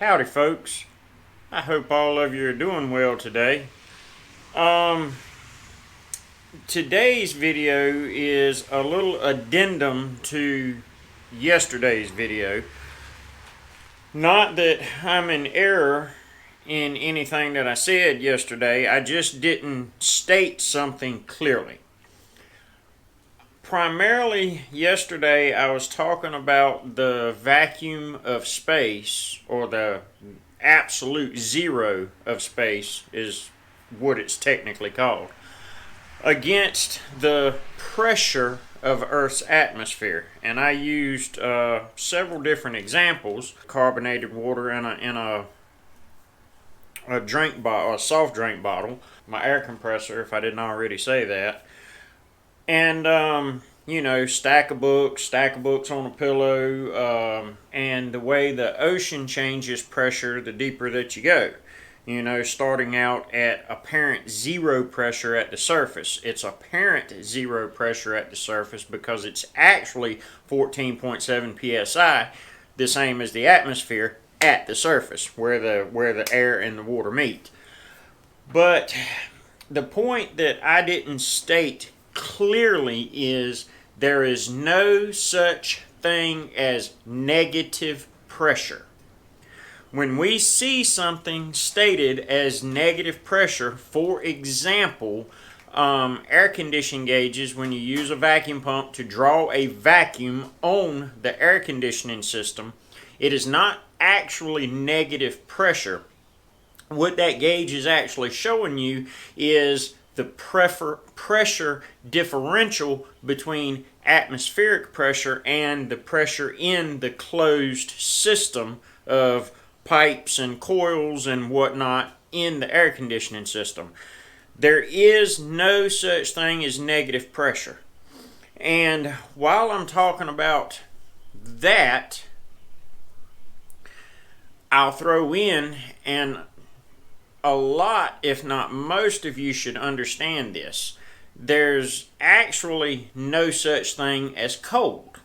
Howdy folks, I hope all of you are doing well today. Today's video is a little addendum to yesterday's video. Not that I'm in error in anything that I said yesterday, I just didn't state something clearly. Primarily yesterday I was talking about the vacuum of space, or the absolute zero of space is what it's technically called, against the pressure of Earth's atmosphere. And I used several different examples: carbonated water in a drink bottle, a soft drink bottle, my air compressor, if I didn't already say that, and stack of books on a pillow, and the way the ocean changes pressure the deeper that you go. Starting out at apparent zero pressure at the surface. It's apparent zero pressure at the surface because it's actually 14.7 psi, the same as the atmosphere at the surface, where the air and the water meet. But the point that I didn't state clearly is there is no such thing as negative pressure. When we see something stated as negative pressure, for example, air conditioning gauges, when you use a vacuum pump to draw a vacuum on the air conditioning system, it is not actually negative pressure. What that gauge is actually showing you is the pressure differential between atmospheric pressure and the pressure in the closed system of pipes and coils and whatnot in the air conditioning system. There is no such thing as negative pressure. And while I'm talking about that, I'll throw in, and a lot, if not most of you should understand this, there's actually no such thing as cold.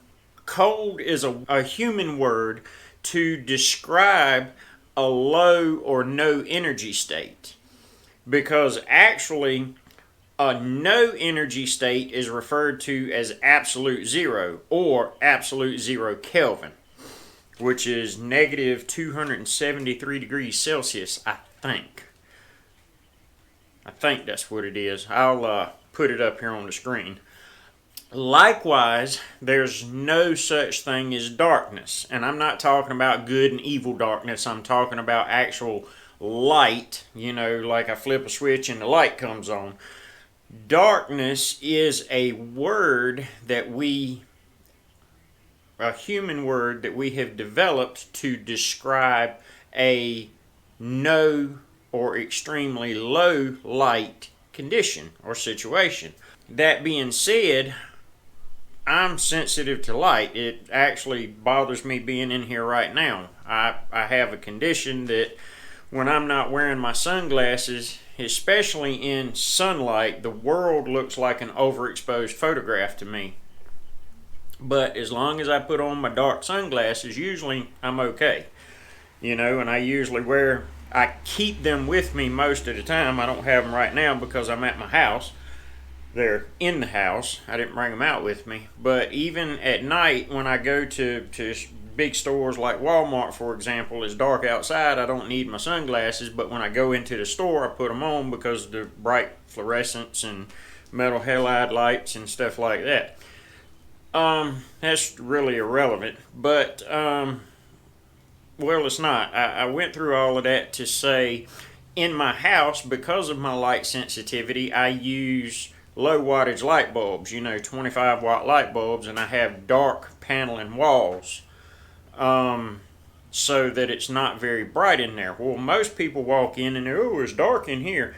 Cold is a human word to describe a low or no energy state, because actually a no energy state is referred to as absolute zero, or absolute zero Kelvin, which is negative 273 degrees Celsius, I think that's what it is. I'll put it up here on the screen. Likewise, there's no such thing as darkness. And I'm not talking about good and evil darkness. I'm talking about actual light, like I flip a switch and the light comes on. Darkness is a word a human word that we have developed to describe a no or extremely low light condition or situation. That being said, I'm sensitive to light. It actually bothers me being in here right now. I have a condition that when I'm not wearing my sunglasses, especially in sunlight, the world looks like an overexposed photograph to me. But as long as I put on my dark sunglasses, usually I'm okay. And I keep them with me most of the time. I don't have them right now because I'm at my house. They're in the house. I didn't bring them out with me. But even at night, when I go to big stores like Walmart, for example, it's dark outside, I don't need my sunglasses. But when I go into the store, I put them on because of the bright fluorescence and metal halide lights and stuff like that. That's really irrelevant. But well, it's not. I went through all of that to say, in my house, because of my light sensitivity, I use low wattage light bulbs, 25 watt light bulbs, and I have dark paneling walls, so that it's not very bright in there. Well, most people walk in and they're, oh, it's dark in here.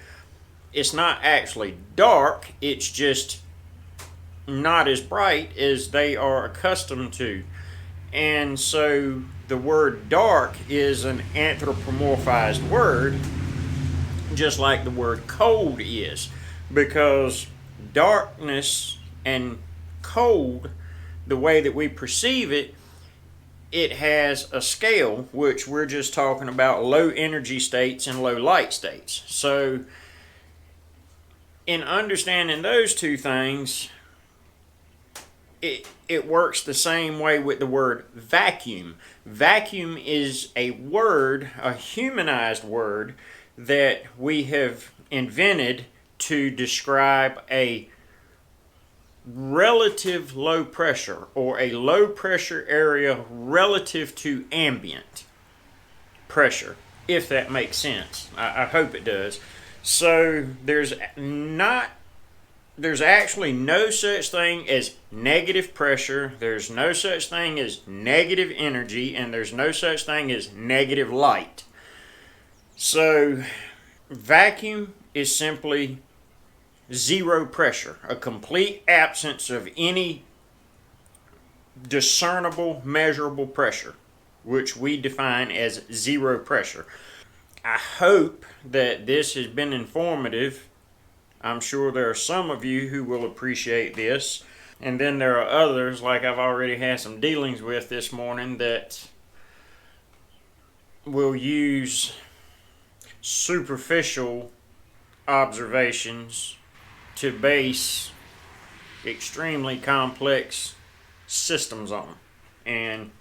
It's not actually dark, it's just not as bright as they are accustomed to. And so the word dark is an anthropomorphized word, just like the word cold is, because darkness and cold, the way that we perceive it, it has a scale, which we're just talking about low energy states and low light states. So in understanding those two things, it works the same way with the word vacuum. Vacuum is a word, a humanized word, that we have invented to describe a relative low pressure, or a low pressure area relative to ambient pressure, if that makes sense. I hope it does. So there's actually no such thing as negative pressure, there's no such thing as negative energy, and there's no such thing as negative light. So vacuum is simply zero pressure, a complete absence of any discernible, measurable pressure, which we define as zero pressure. I hope that this has been informative. I'm sure there are some of you who will appreciate this, and then there are others, like I've already had some dealings with this morning, that will use superficial observations to base extremely complex systems on, and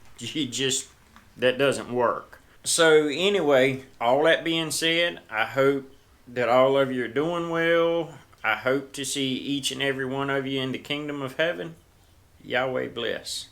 that doesn't work. So anyway, all that being said, I hope that all of you are doing well. I hope to see each and every one of you in the kingdom of heaven. Yahweh bless.